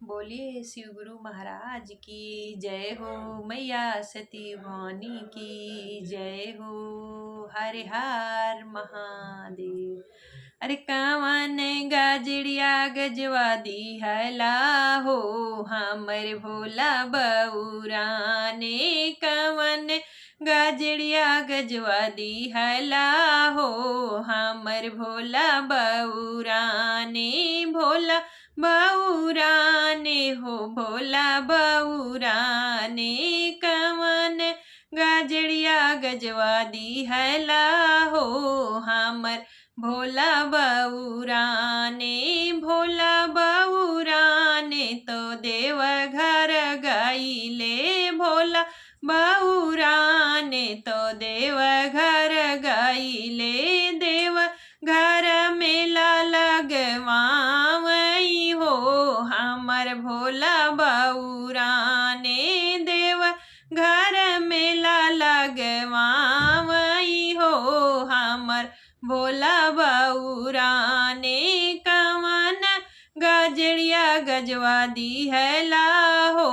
बोलिए शिव गुरु महाराज की जय हो। मैया सती भवानी की जय हो। हरे हर महादेव। अरे कावन गाजड़िया गजवा दी हला हो हमर भोला बउरा ने कावन गाजड़िया गजवा दी हला हो हमर भोला बउरा ने भोला बउराने हो भोला बउराने कवन गाजड़िया गजवा दी हला हो हमर भोला बउराने भोला बउराने तो देव घर गाइले भोला बउराने तो देव घर गाइले देव घर मेला लगवावई हो हमर भोला बउराने देव घर मेला लगवावई हो हमर भोला बउराने कवन गजड़िया गजवा दी हला हो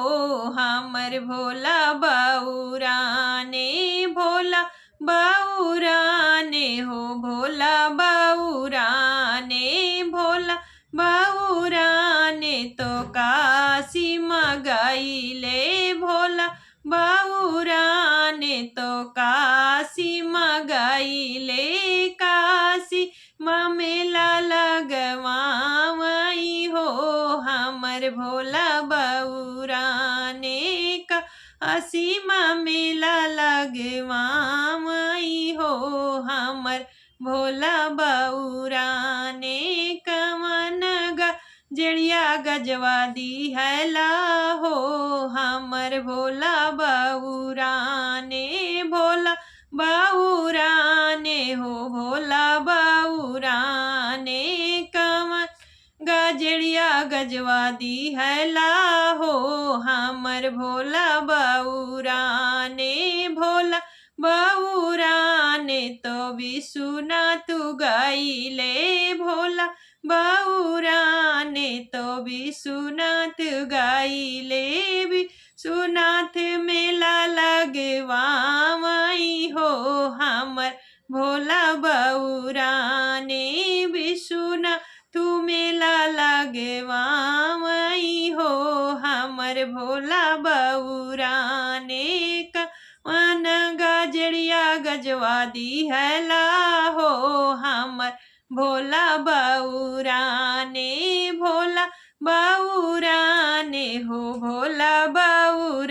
हमर भोला बउराने भोला बउराने हो भोला बउराने भोला बउराने तो काशी मगाइले भोला बउराने तो काशी मगाइले काशी मेला लगवावई हो हमर भोला बउराने का असीमा मेला लगवावई हो हमर भोला बउराने कवन जड़िया गजवा दी हला हो हमर भोला बउराने भोला बउराने हो भोला बउराने कवन गजड़िया गजवा दी हला हो हमर भोला बउराने भोला बउराने तो विसुना तू गाइले भोला बउराने तो विसुनाथ गाइले विसुनाथ मेला लगवावई हो हमर भोला बउराने विसुना तू मेला लगवावई हो हमर भोला बउराने का वन गजड़िया गजवा दी हला हो हमर भोला बउराने भोला बउराने हो भोला बउराने।